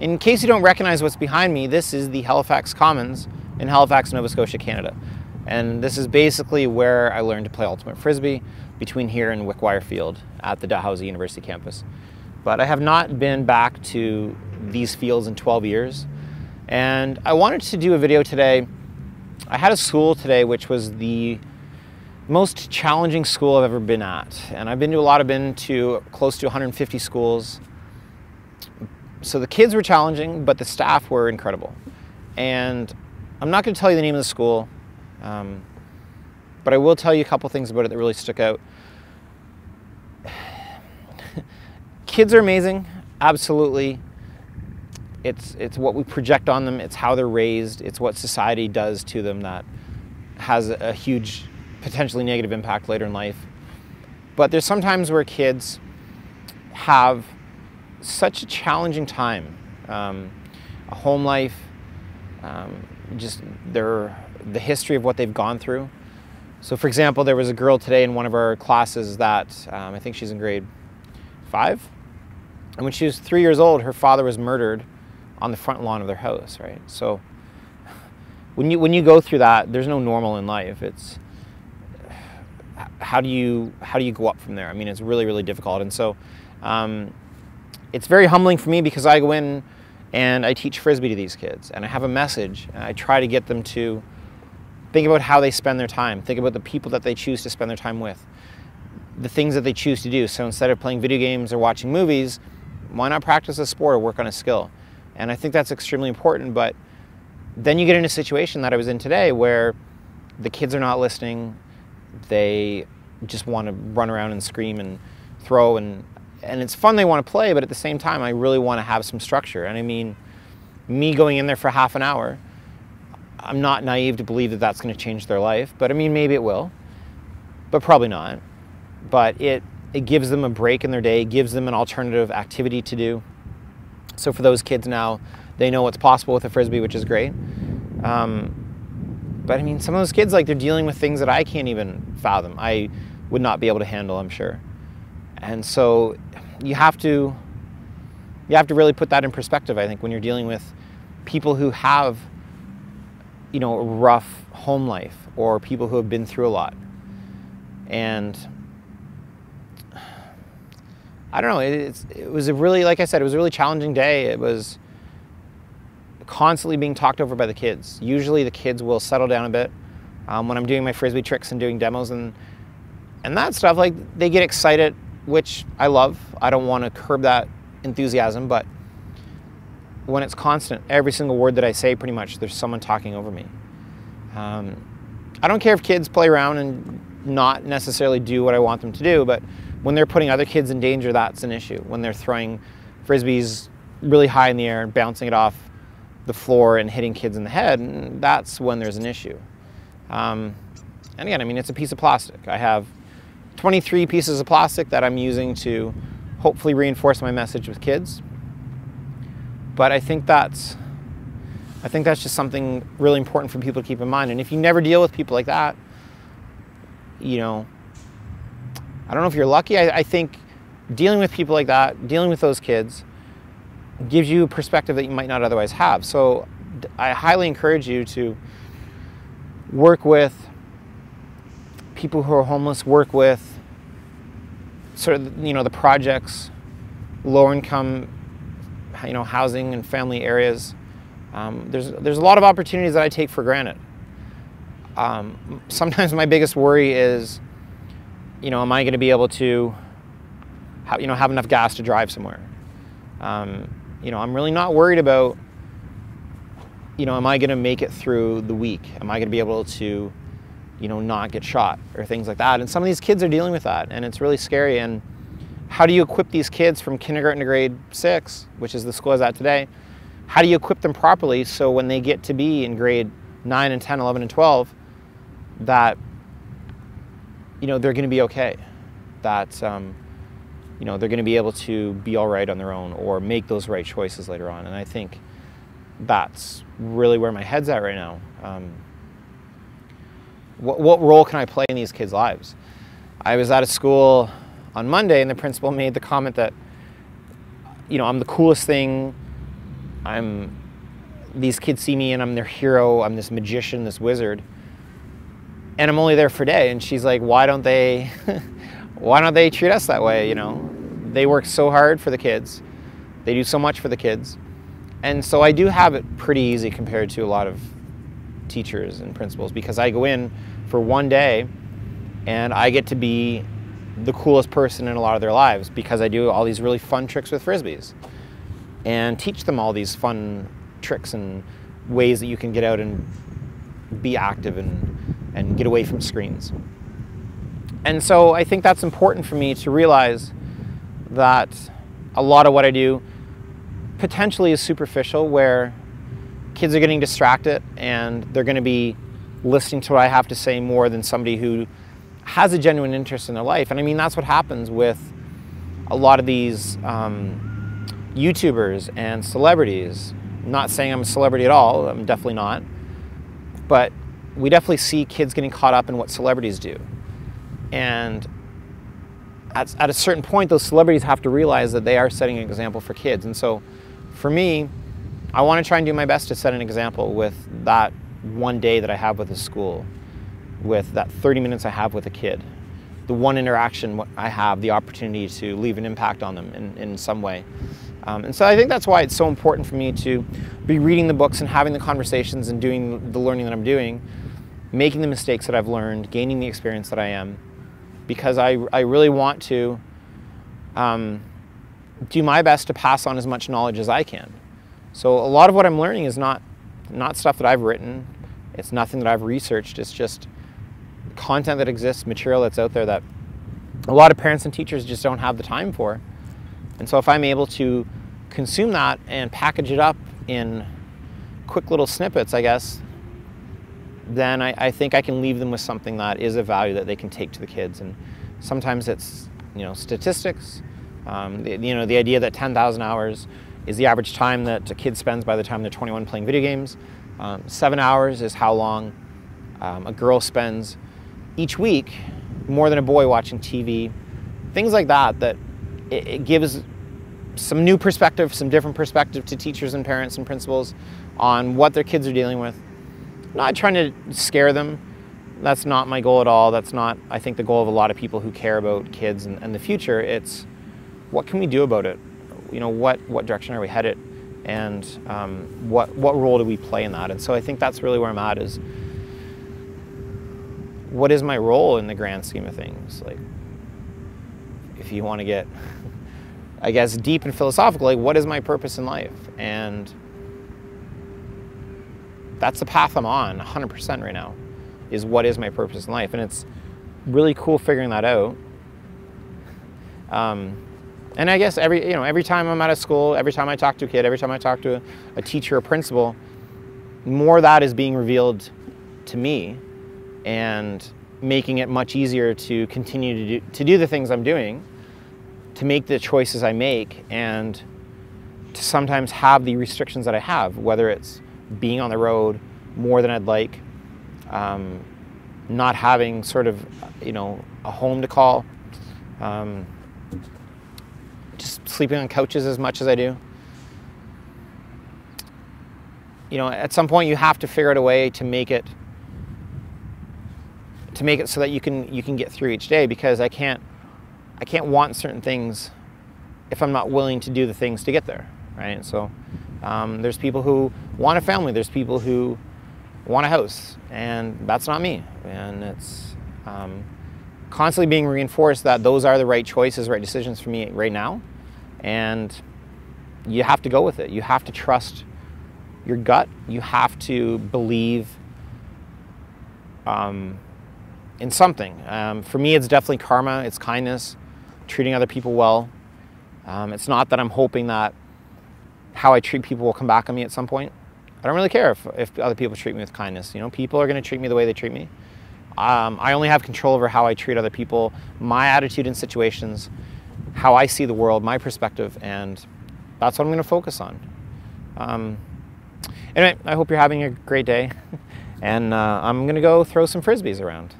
In case you don't recognize what's behind me, this is the Halifax Commons in Halifax, Nova Scotia, Canada. And this is basically where I learned to play ultimate Frisbee, between here and Wickwire Field at the Dalhousie University campus. But I have not been back to these fields in 12 years. And I wanted to do a video today. I had a school today which was the most challenging school I've ever been at. And I've been to close to 150 schools. So the kids were challenging, but the staff were incredible. And I'm not going to tell you the name of the school, but I will tell you a couple things about it that really stuck out. Kids are amazing, absolutely. It's what we project on them, it's how they're raised, it's what society does to them that has a huge, potentially negative impact later in life. But there's sometimes where kids have such a challenging time, a home life, just the history of what they've gone through. So for example, there was a girl today in one of our classes that, I think she's in grade 5, and when she was 3 years old, her father was murdered on the front lawn of their house, right? So when you go through that, there's no normal in life. It's how do you go up from there? I mean, it's really, really difficult. And so it's very humbling for me because I go in and I teach Frisbee to these kids, and I have a message, and I try to get them to think about how they spend their time, think about the people that they choose to spend their time with, the things that they choose to do. So instead of playing video games or watching movies, why not practice a sport or work on a skill? And I think that's extremely important. But then you get in a situation that I was in today where the kids are not listening. They just want to run around and scream and throw, and it's fun, they want to play, but at the same time I really want to have some structure. And I mean, me going in there for half an hour, I'm not naive to believe that that's going to change their life, but I mean, maybe it will, but probably not. But it gives them a break in their day, gives them an alternative activity to do. So for those kids now, they know what's possible with a Frisbee, which is great. But I mean, some of those kids, like, they're dealing with things that I can't even fathom. I would not be able to handle, I'm sure. And so you have to really put that in perspective, I think, when you're dealing with people who have, you know, a rough home life, or people who have been through a lot. And I don't know, it was a really, like I said, it was a really challenging day. It was constantly being talked over by the kids. Usually the kids will settle down a bit when I'm doing my Frisbee tricks and doing demos and that stuff. Like, they get excited, which I love. I don't want to curb that enthusiasm, but when it's constant, every single word that I say, pretty much, there's someone talking over me. I don't care if kids play around and not necessarily do what I want them to do, but when they're putting other kids in danger, that's an issue. When they're throwing Frisbees really high in the air and bouncing it off the floor and hitting kids in the head, that's when there's an issue. And again, I mean, it's a piece of plastic. I have 23 pieces of plastic that I'm using to hopefully reinforce my message with kids. But I think that's just something really important for people to keep in mind. And if you never deal with people like that, you know, I don't know if you're lucky. I think dealing with people like that, dealing with those kids, gives you a perspective that you might not otherwise have. So I highly encourage you to work with people who are homeless, work with sort of, you know, the projects, lower income, you know, housing and family areas. There's a lot of opportunities that I take for granted. Sometimes my biggest worry is, you know, am I going to be able to have enough gas to drive somewhere? You know, I'm really not worried about, you know, am I going to make it through the week? Am I going to be able to, you know, not get shot or things like that? And some of these kids are dealing with that, and it's really scary. And how do you equip these kids from kindergarten to grade 6, which is the school I was at today? How do you equip them properly so when they get to be in grade 9 and 10, 11 and 12, that, you know, they're going to be okay, that you know, they're going to be able to be all right on their own or make those right choices later on. And I think that's really where my head's at right now. What role can I play in these kids' lives? I was at a school on Monday and the principal made the comment that, you know, I'm the coolest thing these kids see me and I'm their hero, I'm this magician, this wizard, and I'm only there for a day. And she's like, why don't they treat us that way? You know, they work so hard for the kids, they do so much for the kids. And so I do have it pretty easy compared to a lot of teachers and principals, because I go in for one day and I get to be the coolest person in a lot of their lives, because I do all these really fun tricks with Frisbees and teach them all these fun tricks and ways that you can get out and be active and get away from screens. And so I think that's important for me to realize that a lot of what I do potentially is superficial, where kids are getting distracted and they're going to be listening to what I have to say more than somebody who has a genuine interest in their life. And I mean, that's what happens with a lot of these YouTubers and celebrities. I'm not saying I'm a celebrity at all, I'm definitely not. But we definitely see kids getting caught up in what celebrities do. And at a certain point, those celebrities have to realize that they are setting an example for kids. And so for me, I want to try and do my best to set an example with that one day that I have with a school, with that 30 minutes I have with a kid, the one interaction I have, the opportunity to leave an impact on them in some way. And so I think that's why it's so important for me to be reading the books and having the conversations and doing the learning that I'm doing, making the mistakes that I've learned, gaining the experience that I am, because I really want to do my best to pass on as much knowledge as I can. So a lot of what I'm learning is not stuff that I've written, it's nothing that I've researched, it's just content that exists, material that's out there that a lot of parents and teachers just don't have the time for. And so if I'm able to consume that and package it up in quick little snippets, I guess, then I think I can leave them with something that is of value that they can take to the kids. And sometimes it's, you know, statistics, the idea that 10,000 hours is the average time that a kid spends by the time they're 21 playing video games. 7 hours is how long a girl spends each week, more than a boy, watching TV. Things like that, that it gives some new perspective, some different perspective to teachers and parents and principals on what their kids are dealing with. I'm not trying to scare them. That's not my goal at all. That's not, I think, the goal of a lot of people who care about kids and the future. It's what can we do about it? You know, what direction are we headed? And what role do we play in that? And so I think that's really where I'm at, is what is my role in the grand scheme of things? Like, if you want to get, I guess, deep and philosophical, like, what is my purpose in life? And that's the path I'm on 100% right now, is what is my purpose in life. And it's really cool figuring that out. And I guess every time I'm at a school, every time I talk to a kid, every time I talk to a teacher or principal, more of that is being revealed to me, and making it much easier to continue to do the things I'm doing, to make the choices I make, and to sometimes have the restrictions that I have, whether it's being on the road more than I'd like, not having sort of, a home to call, just sleeping on couches as much as I do. At some point you have to figure out a way to make it so that you can get through each day, because I can't want certain things if I'm not willing to do the things to get there, right? So there's people who want a family, there's people who want a house, and that's not me. And it's constantly being reinforced that those are the right choices, right decisions for me right now, and you have to go with it. You have to trust your gut. You have to believe in something. For me, it's definitely karma, it's kindness, treating other people well. It's not that I'm hoping that how I treat people will come back on me at some point. I don't really care if other people treat me with kindness. People are going to treat me the way they treat me. I only have control over how I treat other people, my attitude in situations, how I see the world, my perspective, and that's what I'm going to focus on. Anyway, I hope you're having a great day, and I'm going to go throw some Frisbees around.